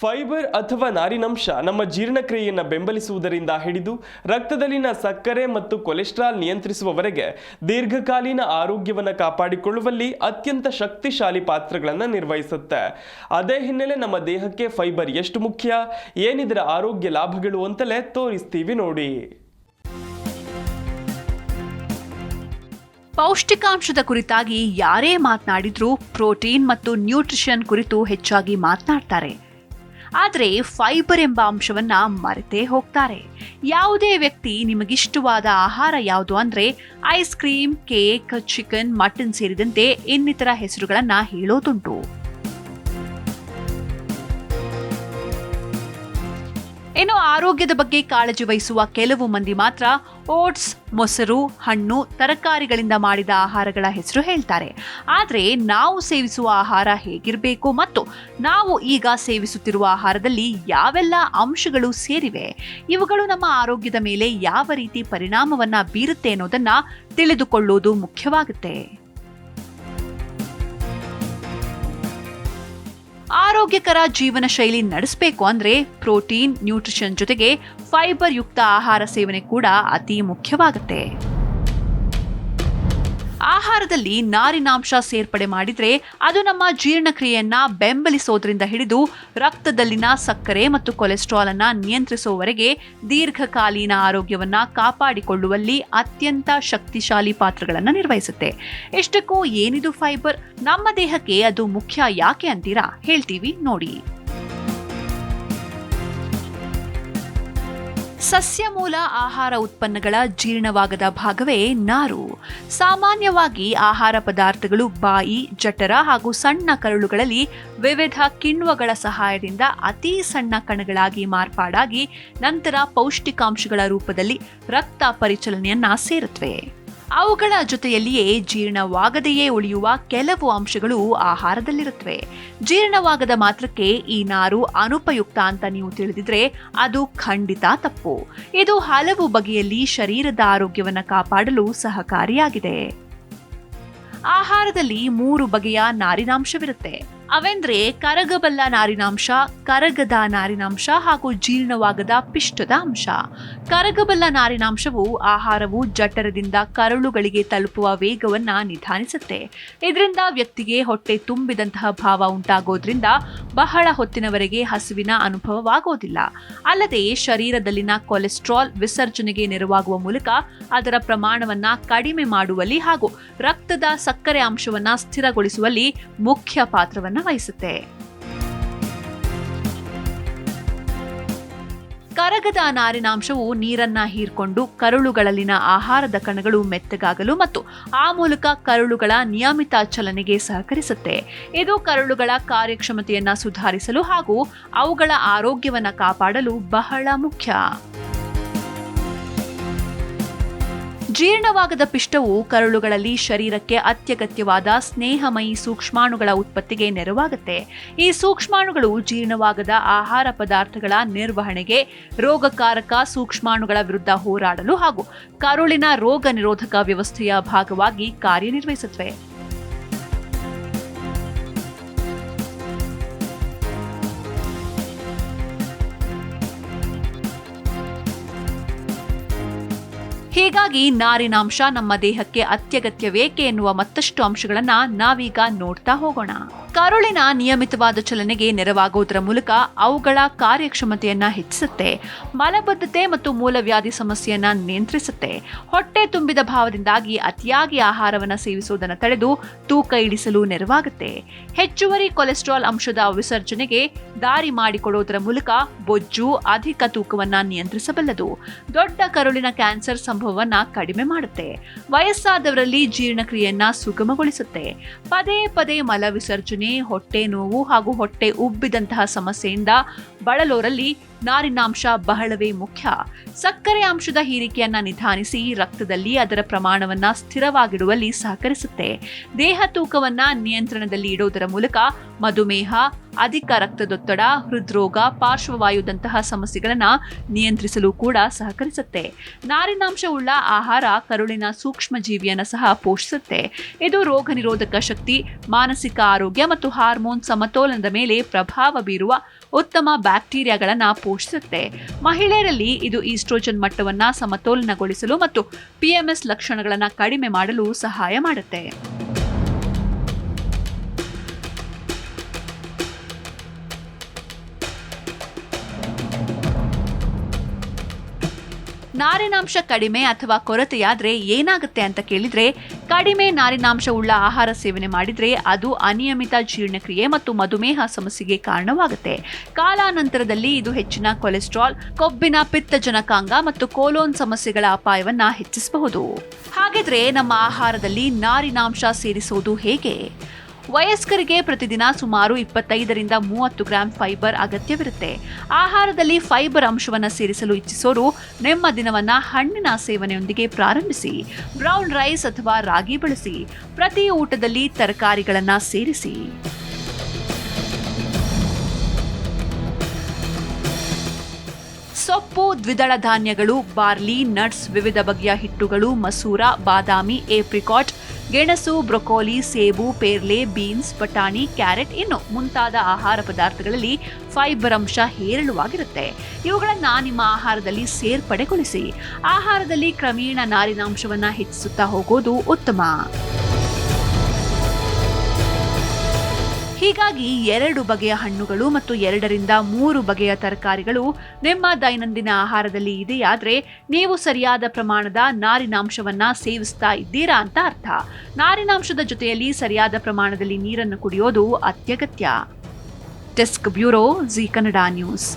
Fibre ಅಥವಾ ನಾರಿನಂಶ ನಮ್ಮ ಜೀರ್ಣಕ್ರಿಯೆಯನ್ನು ಬೆಂಬಲಿಸುವುದರಿಂದ ಹಿಡಿದು ರಕ್ತದಲ್ಲಿನ ಸಕ್ಕರೆ ಮತ್ತು ಕೊಲೆಸ್ಟ್ರಾಲ್ ನಿಯಂತ್ರಿಸುವವರೆಗೆ ದೀರ್ಘಕಾಲೀನ ಆರೋಗ್ಯವನ್ನು ಕಾಪಾಡಿಕೊಳ್ಳುವಲ್ಲಿ ಅತ್ಯಂತ ಶಕ್ತಿಶಾಲಿ ಪಾತ್ರಗಳನ್ನು ನಿರ್ವಹಿಸುತ್ತೆ. ಅದೇ ಹಿನ್ನೆಲೆ ನಮ್ಮ ದೇಹಕ್ಕೆ ಫೈಬರ್ ಎಷ್ಟು ಮುಖ್ಯ, ಏನಿದರ ಆರೋಗ್ಯ ಲಾಭಗಳು ಅಂತಲೇ ತೋರಿಸ್ತೀವಿ ನೋಡಿ. ಪೌಷ್ಟಿಕಾಂಶದ ಕುರಿತಾಗಿ ಯಾರೇ ಮಾತನಾಡಿದ್ರೂ ಪ್ರೋಟೀನ್ ಮತ್ತು ನ್ಯೂಟ್ರಿಷನ್ ಕುರಿತು ಹೆಚ್ಚಾಗಿ ಮಾತನಾಡ್ತಾರೆ. ಆದರೆ ಫೈಬರ್ ಎಂಬ ಅಂಶವನ್ನ ಮರೆತೇ ಹೋಗ್ತಾರೆ. ಯಾವುದೇ ವ್ಯಕ್ತಿ ನಿಮಗಿಷ್ಟವಾದ ಆಹಾರ ಯಾವುದು ಅಂದ್ರೆ ice cream, cake, chicken, mutton ಸೇರಿದಂತೆ ಇನ್ನಿತರ ಹೆಸರುಗಳನ್ನ ಹೇಳೋದುಂಟು. ಇನ್ನು ಆರೋಗ್ಯದ ಬಗ್ಗೆ ಕಾಳಜಿ ವಹಿಸುವ ಕೆಲವು ಮಂದಿ ಮಾತ್ರ ಓಟ್ಸ್, ಮೊಸರು, ಹಣ್ಣು, ತರಕಾರಿಗಳಿಂದ ಮಾಡಿದ ಆಹಾರಗಳ ಹೆಸರು ಹೇಳ್ತಾರೆ. ಆದರೆ ನಾವು ಸೇವಿಸುವ ಆಹಾರ ಹೇಗಿರಬೇಕು ಮತ್ತು ನಾವು ಈಗ ಸೇವಿಸುತ್ತಿರುವ ಆಹಾರದಲ್ಲಿ ಯಾವೆಲ್ಲ ಅಂಶಗಳು ಸೇರಿವೆ, ಇವುಗಳು ನಮ್ಮ ಆರೋಗ್ಯದ ಮೇಲೆ ಯಾವ ರೀತಿ ಪರಿಣಾಮವನ್ನ ಬೀರುತ್ತೆ ಅನ್ನೋದನ್ನ ತಿಳಿದುಕೊಳ್ಳುವುದು ಮುಖ್ಯವಾಗುತ್ತೆ. ಆರೋಗ್ಯಕರ ಜೀವನ ಶೈಲಿ ನಡೆಸಬೇಕು ಅಂದ್ರೆ ಪ್ರೋಟೀನ್, ನ್ಯೂಟ್ರಿಷನ್ ಜೊತೆಗೆ ಫೈಬರ್ ಯುಕ್ತ ಆಹಾರ ಸೇವನೆ ಕೂಡ ಅತಿ ಮುಖ್ಯವಾಗುತ್ತೆ. ಆಹಾರದಲ್ಲಿ ನಾರಿನಾಂಶ ಸೇರ್ಪಡೆ ಮಾಡಿದ್ರೆ ಅದು ನಮ್ಮ ಜೀರ್ಣಕ್ರಿಯೆಯನ್ನ ಬೆಂಬಲಿಸೋದ್ರಿಂದ ಹಿಡಿದು ರಕ್ತದಲ್ಲಿನ ಸಕ್ಕರೆ ಮತ್ತು ಕೊಲೆಸ್ಟ್ರಾಲ್ ಅನ್ನ ನಿಯಂತ್ರಿಸುವವರೆಗೆ ದೀರ್ಘಕಾಲೀನ ಆರೋಗ್ಯವನ್ನ ಕಾಪಾಡಿಕೊಳ್ಳುವಲ್ಲಿ ಅತ್ಯಂತ ಶಕ್ತಿಶಾಲಿ ಪಾತ್ರಗಳನ್ನು ನಿರ್ವಹಿಸುತ್ತೆ. ಇಷ್ಟಕ್ಕೂ ಏನಿದು ಫೈಬರ್, ನಮ್ಮ ದೇಹಕ್ಕೆ ಅದು ಮುಖ್ಯ ಯಾಕೆ ಅಂತೀರಾ? ಹೇಳ್ತೀವಿ ನೋಡಿ. ಸಸ್ಯ ಮೂಲ ಆಹಾರ ಉತ್ಪನ್ನಗಳ ಜೀರ್ಣವಾಗದ ಭಾಗವೇ ನಾರು. ಸಾಮಾನ್ಯವಾಗಿ ಆಹಾರ ಪದಾರ್ಥಗಳು ಬಾಯಿ, ಜಠರ ಹಾಗೂ ಸಣ್ಣ ಕರುಳುಗಳಲ್ಲಿ ವಿವಿಧ ಕಿಣ್ವಗಳ ಸಹಾಯದಿಂದ ಅತಿ ಸಣ್ಣ ಕಣಗಳಾಗಿ ಮಾರ್ಪಾಡಾಗಿ ನಂತರ ಪೌಷ್ಟಿಕಾಂಶಗಳ ರೂಪದಲ್ಲಿ ರಕ್ತ ಪರಿಚಲನೆಯನ್ನ ಸೇರುತ್ತವೆ. ಅವುಗಳ ಜೊತೆಯಲ್ಲಿಯೇ ಜೀರ್ಣವಾಗದೆಯೇ ಉಳಿಯುವ ಕೆಲವು ಅಂಶಗಳು ಆಹಾರದಲ್ಲಿರುತ್ತವೆ. ಜೀರ್ಣವಾಗದ ಮಾತ್ರಕ್ಕೆ ಈ ನಾರು ಅನುಪಯುಕ್ತ ಅಂತ ನೀವು ತಿಳಿದಿದ್ರೆ ಅದು ಖಂಡಿತ ತಪ್ಪು. ಇದು ಹಲವು ಬಗೆಯಲ್ಲಿ ಶರೀರದ ಆರೋಗ್ಯವನ್ನು ಕಾಪಾಡಲು ಸಹಕಾರಿಯಾಗಿದೆ. ಆಹಾರದಲ್ಲಿ 3 ಬಗೆಯ ನಾರಿನಾಂಶವಿರುತ್ತೆ. ಅವೆಂದ್ರೆ ಕರಗಬಲ್ಲ ನಾರಿನಾಂಶ, ಕರಗದ ನಾರಿನಾಂಶ ಹಾಗೂ ಜೀರ್ಣವಾಗದ ಪಿಷ್ಟದ ಅಂಶ. ಕರಗಬಲ್ಲ ನಾರಿನಾಂಶವು ಆಹಾರವು ಜಠರದಿಂದ ಕರುಳುಗಳಿಗೆ ತಲುಪುವ ವೇಗವನ್ನ ನಿಧಾನಿಸುತ್ತೆ. ಇದರಿಂದ ವ್ಯಕ್ತಿಗೆ ಹೊಟ್ಟೆ ತುಂಬಿದಂತಹ ಭಾವ ಉಂಟಾಗೋದ್ರಿಂದ ಬಹಳ ಹೊತ್ತಿನವರೆಗೆ ಹಸಿವಿನ ಅನುಭವವಾಗೋದಿಲ್ಲ. ಅಲ್ಲದೆ ಶರೀರದಲ್ಲಿನ ಕೊಲೆಸ್ಟ್ರಾಲ್ ವಿಸರ್ಜನೆಗೆ ನೆರವಾಗುವ ಮೂಲಕ ಅದರ ಪ್ರಮಾಣವನ್ನ ಕಡಿಮೆ ಮಾಡುವಲ್ಲಿ ಹಾಗೂ ರಕ್ತದ ಸಕ್ಕರೆ ಅಂಶವನ್ನ ಸ್ಥಿರಗೊಳಿಸುವಲ್ಲಿ ಮುಖ್ಯ ಪಾತ್ರವನ್ನ ವಹಿಸುತ್ತೆ. ಕರಗದ ನಾರಿನಾಂಶವು ನೀರನ್ನ ಹೀರ್ಕೊಂಡು ಕರುಳುಗಳಲ್ಲಿನ ಆಹಾರದ ಕಣಗಳು ಮೆತ್ತಗಾಗಲು ಮತ್ತು ಆ ಮೂಲಕ ಕರುಳುಗಳ ನಿಯಮಿತ ಚಲನೆಗೆ ಸಹಕರಿಸುತ್ತೆ. ಇದು ಕರುಳುಗಳ ಕಾರ್ಯಕ್ಷಮತೆಯನ್ನ ಸುಧಾರಿಸಲು ಹಾಗೂ ಅವುಗಳ ಆರೋಗ್ಯವನ್ನ ಕಾಪಾಡಲು ಬಹಳ ಮುಖ್ಯ. ಜೀರ್ಣವಾಗದ ಪಿಷ್ಟವು ಕರುಳುಗಳಲ್ಲಿ ಶರೀರಕ್ಕೆ ಅತ್ಯಗತ್ಯವಾದ ಸ್ನೇಹಮಯಿ ಸೂಕ್ಷ್ಮಾಣುಗಳ ಉತ್ಪತ್ತಿಗೆ ನೆರವಾಗುತ್ತೆ. ಈ ಸೂಕ್ಷ್ಮಾಣುಗಳು ಜೀರ್ಣವಾಗದ ಆಹಾರ ಪದಾರ್ಥಗಳ ನಿರ್ವಹಣೆಗೆ, ರೋಗಕಾರಕ ಸೂಕ್ಷ್ಮಾಣುಗಳ ವಿರುದ್ಧ ಹೋರಾಡಲು ಹಾಗೂ ಕರುಳಿನ ರೋಗ ನಿರೋಧಕ ವ್ಯವಸ್ಥೆಯ ಭಾಗವಾಗಿ ಕಾರ್ಯನಿರ್ವಹಿಸುತ್ತವೆ. ಹೀಗಾಗಿ ನಾರಿನಾಂಶ ನಮ್ಮ ದೇಹಕ್ಕೆ ಅತ್ಯಗತ್ಯವೇಕೆ ಎನ್ನುವ ಮತ್ತಷ್ಟು ಅಂಶಗಳನ್ನ ನಾವೀಗ ನೋಡ್ತಾ ಹೋಗೋಣ. ಕರುಳಿನ ನಿಯಮಿತವಾದ ಚಲನೆಗೆ ನೆರವಾಗುವುದರ ಮೂಲಕ ಅವುಗಳ ಕಾರ್ಯಕ್ಷಮತೆಯನ್ನ ಹೆಚ್ಚಿಸುತ್ತೆ. ಮಲಬದ್ಧತೆ ಮತ್ತು ಮೂಲವ್ಯಾಧಿ ಸಮಸ್ಯೆಯನ್ನ ನಿಯಂತ್ರಿಸುತ್ತೆ. ಹೊಟ್ಟೆ ತುಂಬಿದ ಭಾವದಿಂದಾಗಿ ಅತಿಯಾಗಿ ಆಹಾರವನ್ನು ಸೇವಿಸುವುದನ್ನು ತಡೆದು ತೂಕ ಇಳಿಸಲು ನೆರವಾಗುತ್ತೆ. ಹೆಚ್ಚುವರಿ ಕೊಲೆಸ್ಟ್ರಾಲ್ ಅಂಶದ ವಿಸರ್ಜನೆಗೆ ದಾರಿ ಮಾಡಿಕೊಡುವುದರ ಮೂಲಕ ಬೊಜ್ಜು, ಅಧಿಕ ತೂಕವನ್ನ ನಿಯಂತ್ರಿಸಬಲ್ಲದು. ದೊಡ್ಡ ಕರುಳಿನ ಕ್ಯಾನ್ಸರ್ ಸಂಭವವನ್ನ ಕಡಿಮೆ ಮಾಡುತ್ತೆ. ವಯಸ್ಸಾದವರಲ್ಲಿ ಜೀರ್ಣಕ್ರಿಯೆಯನ್ನ ಸುಗಮಗೊಳಿಸುತ್ತೆ. ಪದೇ ಪದೇ ಮಲ ವಿಸರ್ಜನೆ, ಹೊಟ್ಟೆ ನೋವು ಹಾಗೂ ಹೊಟ್ಟೆ ಉಬ್ಬಿದಂತಹ ಸಮಸ್ಯೆಯಿಂದ ಬಳಲೋರಲ್ಲಿ ನಾರಿನಾಂಶ ಬಹಳವೇ ಮುಖ್ಯ. ಸಕ್ಕರೆ ಅಂಶದ ಹೀರಿಕೆಯನ್ನ ನಿಧಾನಿಸಿ ರಕ್ತದಲ್ಲಿ ಅದರ ಪ್ರಮಾಣವನ್ನ ಸ್ಥಿರವಾಗಿಡುವಲ್ಲಿ ಸಹಕರಿಸುತ್ತೆ. ದೇಹ ತೂಕವನ್ನ ನಿಯಂತ್ರಣದಲ್ಲಿ ಇಡುವುದರ ಮೂಲಕ ಮಧುಮೇಹ, ಅಧಿಕ ರಕ್ತದೊತ್ತಡ, ಹೃದ್ರೋಗ, ಪಾರ್ಶ್ವವಾಯುದಂತಹ ಸಮಸ್ಯೆಗಳನ್ನ ನಿಯಂತ್ರಿಸಲು ಕೂಡ ಸಹಕರಿಸುತ್ತೆ. ನಾರಿನಾಂಶವುಳ್ಳ ಆಹಾರ ಕರುಳಿನ ಸೂಕ್ಷ್ಮ ಜೀವಿಯನ್ನ ಸಹ ಪೋಷಿಸುತ್ತೆ. ಇದು ರೋಗ ನಿರೋಧಕ ಶಕ್ತಿ, ಮಾನಸಿಕ ಆರೋಗ್ಯ ಮತ್ತು ಹಾರ್ಮೋನ್ ಸಮತೋಲನದ ಮೇಲೆ ಪ್ರಭಾವ ಬೀರುವ ಉತ್ತಮ ಬ್ಯಾಕ್ಟೀರಿಯಾಗಳನ್ನ ಪೋಷಿಸುತ್ತೆ. ಮಹಿಳೆಯರಲ್ಲಿ ಇದು ಈಸ್ಟ್ರೋಜನ್ ಮಟ್ಟವನ್ನ ಸಮತೋಲನಗೊಳಿಸಲು ಮತ್ತು PMS ಲಕ್ಷಣಗಳನ್ನ ಕಡಿಮೆ ಮಾಡಲು ಸಹಾಯ ಮಾಡುತ್ತೆ. ನಾರಿನಾಂಶ ಕಡಿಮೆ ಅಥವಾ ಕೊರತೆಯಾದ್ರೆ ಏನಾಗುತ್ತೆ ಅಂತ ಕೇಳಿದ್ರೆ, ಕಡಿಮೆ ನಾರಿನಾಂಶವುಳ್ಳ ಆಹಾರ ಸೇವನೆ ಮಾಡಿದ್ರೆ ಅದು ಅನಿಯಮಿತ ಜೀರ್ಣಕ್ರಿಯೆ ಮತ್ತು ಮಧುಮೇಹ ಸಮಸ್ಯೆಗೆ ಕಾರಣವಾಗುತ್ತೆ. ಕಾಲಾನಂತರದಲ್ಲಿ ಇದು ಹೆಚ್ಚಿನ ಕೊಲೆಸ್ಟ್ರಾಲ್, ಕೊಬ್ಬಿನ ಪಿತ್ತಜನಕಾಂಗ ಮತ್ತು ಕೋಲೋನ್ ಸಮಸ್ಯೆಗಳ ಅಪಾಯವನ್ನ ಹೆಚ್ಚಿಸಬಹುದು. ಹಾಗಿದ್ರೆ ನಮ್ಮ ಆಹಾರದಲ್ಲಿ ನಾರಿನಾಂಶ ಸೇರಿಸುವುದು ಹೇಗೆ? ವಯಸ್ಕರಿಗೆ ಪ್ರತಿದಿನ ಸುಮಾರು 25 ರಿಂದ 30 ಗ್ರಾಂ ಫೈಬರ್ ಅಗತ್ಯವಿರುತ್ತೆ. ಆಹಾರದಲ್ಲಿ ಫೈಬರ್ ಅಂಶವನ್ನು ಸೇರಿಸಲು ಇಚ್ಛಿಸೋರು ನಿಮ್ಮ ದಿನವನ್ನ ಹಣ್ಣಿನ ಸೇವನೆಯೊಂದಿಗೆ ಪ್ರಾರಂಭಿಸಿ. ಬ್ರೌನ್ ರೈಸ್ ಅಥವಾ ರಾಗಿ ಬಳಸಿ. ಪ್ರತಿ ಊಟದಲ್ಲಿ ತರಕಾರಿಗಳನ್ನ ಸೇರಿಸಿ. ಸೊಪ್ಪು, ದ್ವಿದಳ ಧಾನ್ಯಗಳು, ಬಾರ್ಲಿ, ನಟ್ಸ್, ವಿವಿಧ ಬಗೆಯ ಹಿಟ್ಟುಗಳು, ಮಸೂರ, ಬಾದಾಮಿ, ಏಪ್ರಿಕಾಟ್, ಗೆಣಸು, ಬ್ರೊಕೋಲಿ, ಸೇಬು, ಪೇರ್ಲೆ, ಬೀನ್ಸ್, ಬಟಾಣಿ, ಕ್ಯಾರೆಟ್ ಇನ್ನು ಮುಂತಾದ ಆಹಾರ ಪದಾರ್ಥಗಳಲ್ಲಿ ಫೈಬರ್ ಅಂಶ ಹೇರಳವಾಗಿರುತ್ತೆ. ಇವುಗಳನ್ನ ನಿಮ್ಮ ಆಹಾರದಲ್ಲಿ ಸೇರ್ಪಡೆಗೊಳಿಸಿ. ಆಹಾರದಲ್ಲಿ ಕ್ರಮೇಣ ನಾರಿನಾಂಶವನ್ನ ಹೆಚ್ಚಿಸುತ್ತಾ ಹೋಗೋದು ಉತ್ತಮ. ಹೀಗಾಗಿ 2 ಬಗೆಯ ಹಣ್ಣುಗಳು ಮತ್ತು 2 ರಿಂದ 3 ಬಗೆಯ ತರಕಾರಿಗಳು ನಿಮ್ಮ ದೈನಂದಿನ ಆಹಾರದಲ್ಲಿ ಇದೆಯಾದ್ರೆ ನೀವು ಸರಿಯಾದ ಪ್ರಮಾಣದ ನಾರಿನಾಂಶವನ್ನ ಸೇವಿಸ್ತಾ ಇದ್ದೀರಾ ಅಂತ ಅರ್ಥ. ನಾರಿನಾಂಶದ ಜೊತೆಯಲ್ಲಿ ಸರಿಯಾದ ಪ್ರಮಾಣದಲ್ಲಿ ನೀರನ್ನು ಕುಡಿಯೋದು ಅತ್ಯಗತ್ಯ. Desk bureau, G Kannada news.